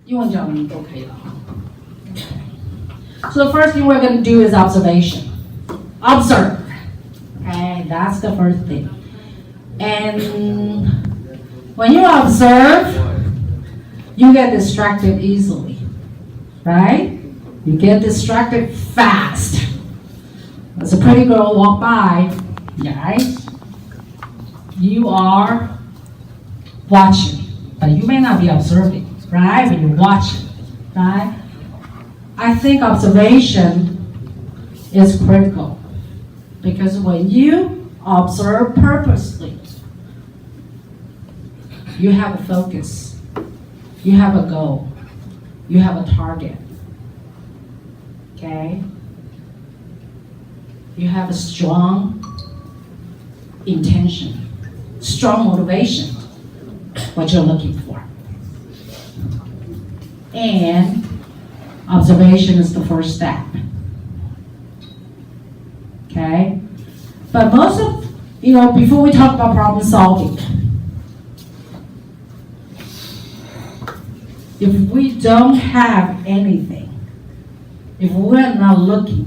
英文讲的都可以了。So the first thing we're going to do is observation. Observe. Okay, that's the first thing. And when you observe, you get distracted easily, right? You get distracted fast. As a pretty girl walk by, right? You are watching, but you may not be observing, right? But you're watching, right? I think observation is critical because when you observe purposely, you have a focus, you have a goal, you have a target, okay? You have a strong intention, strong motivation, what you're looking for. And observation is the first step. Okay? But most of, before we talk about problem solving, if we don't have anything, if we're not looking,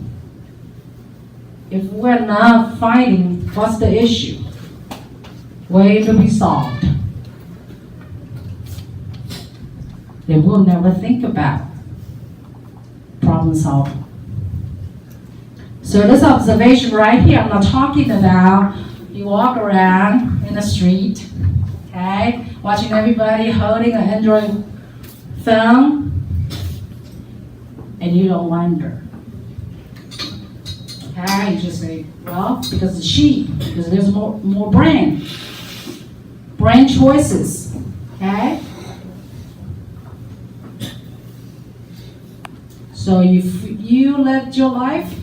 if we're not finding what's the issue, way to be solved, then we'll never think about problem solving. So this observation right here, I'm not talking about you walk around in the street, okay, watching everybody holding an Android phone, and you don't wonder. Okay, you just say, well, because it's cheap, because there's more brand choices, okay? So if you let your life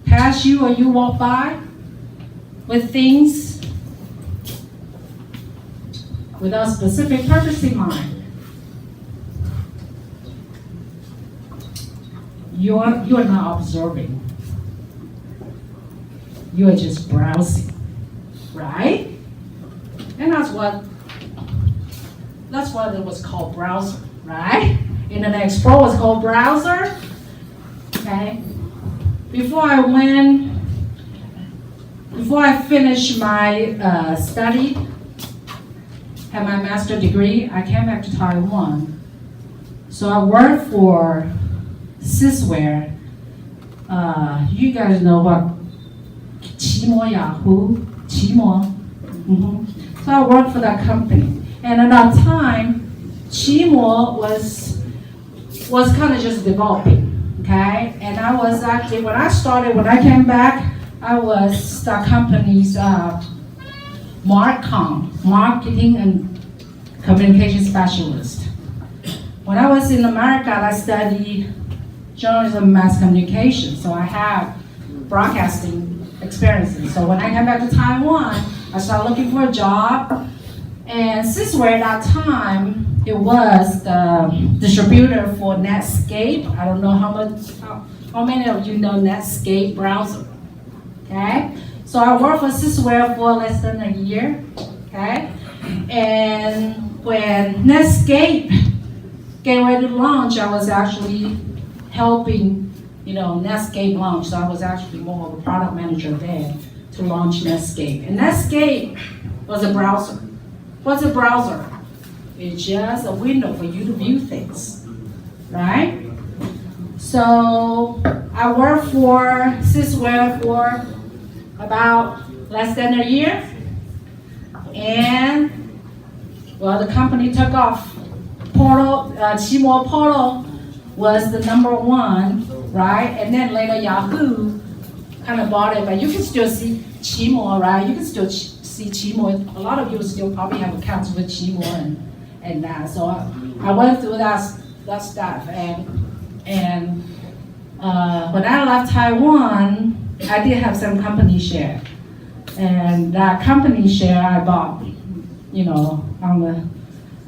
pass you or you walk by with things without specific purpose in mind, you're not observing. You're just browsing, right? And that's what it was called, browser, right? Internet Explorer was called browser. Okay. Before I finished my study, had my master's degree, I came back to Taiwan. So I worked for Sysware. You guys know what Qimo Yahoo? Qimo. So I worked for that company. And at that time, Qimo was kind of just developing, okay? And I was actually, when I came back, I was the company's marketing and communication specialist. When I was in America, I studied journalism and mass communication, so I have broadcasting experiences. So when I came back to Taiwan, I started looking for a job, and Sysware at that time, it was the distributor for Netscape. I don't know how many of you know Netscape browser, okay? So I worked for Sysware for less than a year, okay? And when Netscape getting ready to launch, I was actually helping, Netscape launch. So I was actually more of a product manager there to launch Netscape. And Netscape was a browser. What's a browser? It's just a window for you to view things, right? So I worked for Sysware for about less than a year, and well, the company took off. Qimo Portal was the number one, right? And then later Yahoo kind of bought it, but you can still see Qimo, right? You can still see Qimo. A lot of you still probably have accounts with Qimo and that. So I went through that stuff, and when I left Taiwan, I did have some company share, and that company share I bought,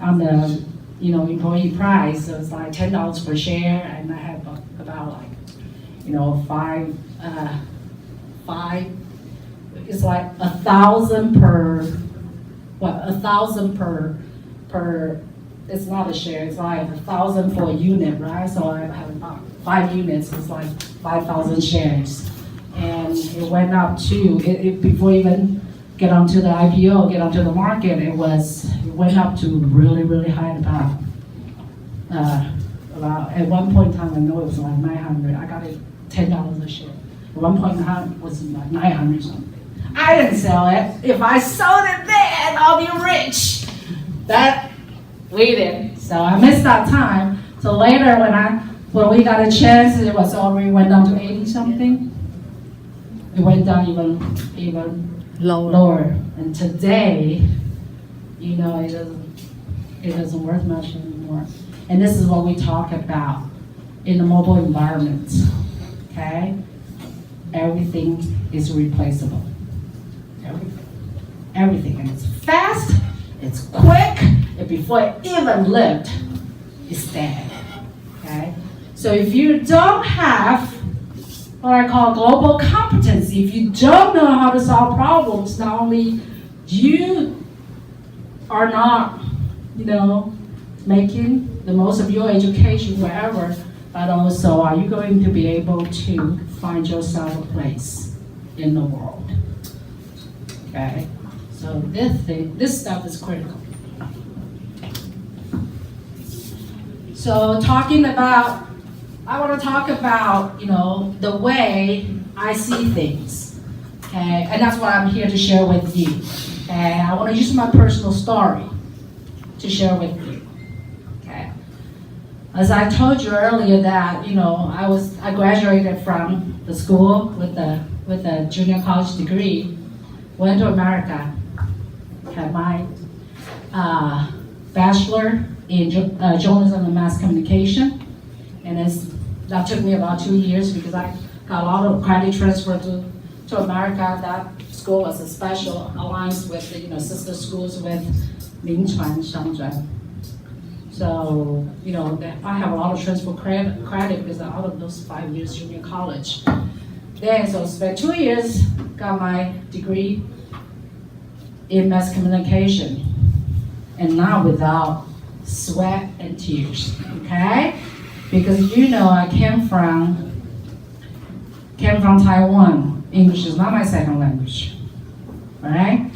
on the employee price. So it's like $10 per share, and I had about five. It's like 1,000 per it's not a share, it's like 1,000 for a unit, right? So I have about 5 units, it's like 5,000 shares. And it went up to, before even get onto the IPO, get onto the market, it went up to really, really high about at one point in time, I know it was like 900. I got it $10 a share. At one point in time, it was like 900 something. I didn't sell it. If I sold it then, I'll be rich. But we didn't. So I missed that time. So later, when we got a chance, it was already went down to 80 something. It went down even lower. And today, it doesn't worth much anymore. And this is what we talk about in the mobile environment. Okay? Everything is replaceable. Everything. And it's fast, it's quick, and before it even lived, it's dead. Okay? So if you don't have what I call global competence, if you don't know how to solve problems, not only you are not, making the most of your education wherever, but also are you going to be able to find yourself a place in the world? Okay, so this stuff is critical. So I want to talk about, the way I see things, okay, and that's what I'm here to share with you. And I want to use my personal story to share with you. Okay, as I told you earlier that I graduated from the school with a junior college degree, went to America, had my bachelor in journalism and mass communication, and that took me about 2 years because I got a lot of credit transfer to America. That school was a special alliance with sister schools with Mingchuan, Shangzhen. So, I have a lot of transfer credit because out of those 5 years junior college. Then, so spent 2 years, got my degree in mass communication, and now without sweat and tears, okay? Because I came from Taiwan. English is not my second language, all right?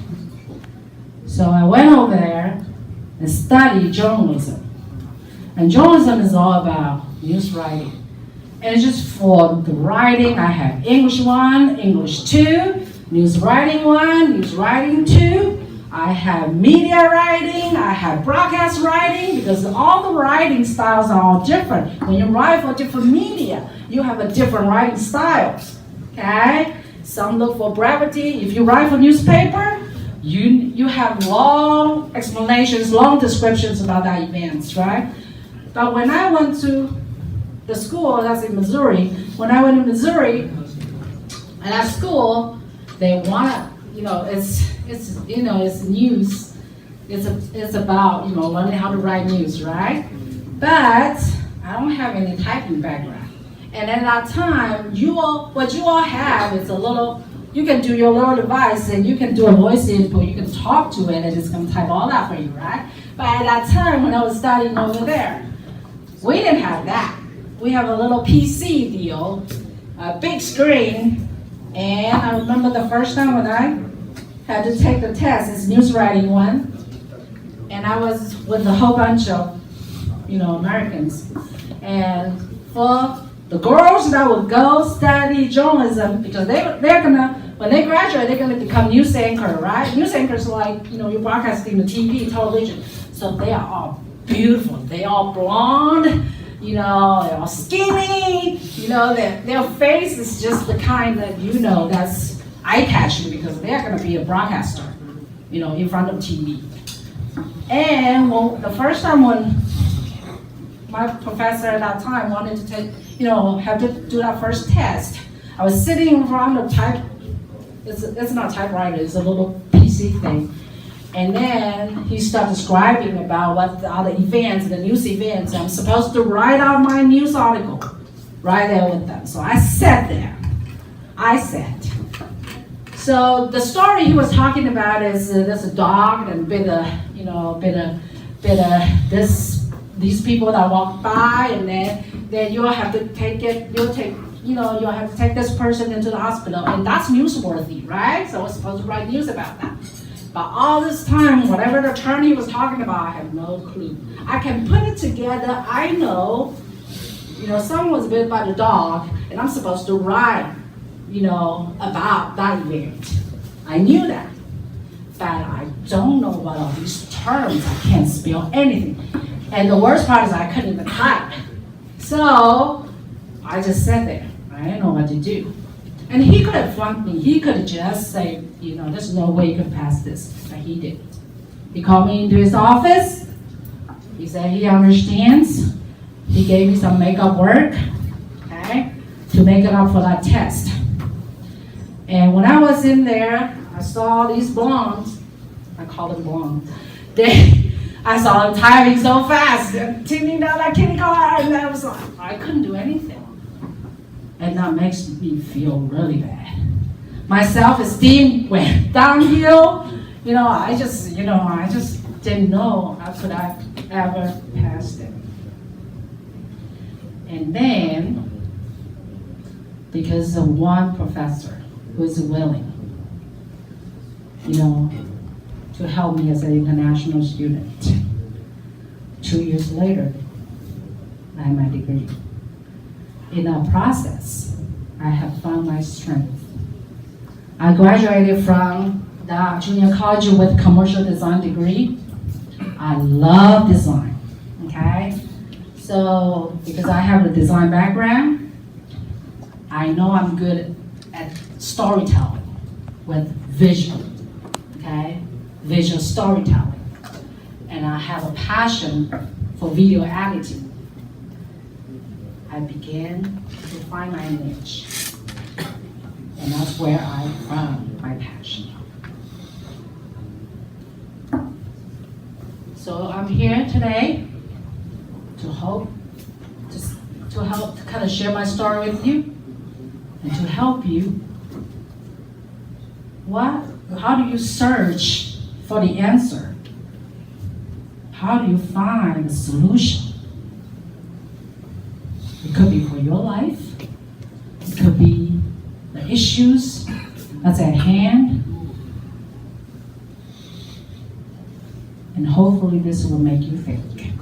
So I went over there and studied journalism. And journalism is all about news writing. And just for the writing, I have English 1, English 2, news writing 1, news writing 2. I have media writing, I have broadcast writing, because all the writing styles are all different. When you write for different media, you have a different writing styles, okay? Some look for brevity. If you write for newspaper, you have long explanations, long descriptions about that events, right? But when I went to the school, that's in Missouri, when I went to Missouri, at that school, they want, it's news. It's about, learning how to write news, right? But I don't have any typing background. And at that time, what you all have is you can do your little device and you can do a voice input, you can talk to it and it's gonna type all that for you, right? But at that time, when I was studying over there, we didn't have that. We have a little PC deal, a big screen, and I remember the first time when I had to take the test, it's news writing 1, and I was with a whole bunch of, Americans. And for the girls that would go study journalism, because they're gonna, when they graduate, they're gonna become news anchor, right? News anchors are like, you're broadcasting the TV, television. So they are all beautiful. They all blonde, they're all skinny, their face is just the kind that, that's eye-catching because they're gonna be a broadcaster, in front of TV. And the first time when my professor at that time wanted to take, have to do that first test, I was sitting in front of it's not typewriter, it's a little PC thing. And then he started describing about what the other events, the news events. I'm supposed to write out my news article right there with them. So I sat there. So the story he was talking about is there's a dog and bit a these people that walk by, and then you'll have to you'll have to take this person into the hospital, and that's newsworthy, right? So we're supposed to write news about that. But all this time, whatever the attorney was talking about, I have no clue. I can put it together. I know, someone was bit by the dog, and I'm supposed to write, about that event. I knew that. But I don't know what all these terms. I can't spell anything. And the worst part is I couldn't even type. So I just sat there. I didn't know what to do. And he could have flunked me. He could have just said, there's no way you can pass this. But he didn't. He called me into his office. He said he understands. He gave me some makeup work, okay, to make it up for that test. And when I was in there, I saw these blondes. I call them blondes. I saw them typing so fast, tingling down that kitty car, and I was like, I couldn't do anything. And that makes me feel really bad. My self-esteem went downhill. I just didn't know how could I ever pass it. And then, because of one professor who is willing, to help me as an international student, 2 years later, I have my degree. In that process, I have found my strength. I graduated from the junior college with commercial design degree. I love design, okay? So, because I have a design background, I know I'm good at storytelling with visual, okay? Visual storytelling. And I have a passion for video editing. I began to find my niche. And that's where I found my passion. So I'm here today to help kind of share my story with you and to help you. How do you search for the answer? How do you find the solution? It could be for your life. It could be the issues that's at hand. And hopefully this will make you think.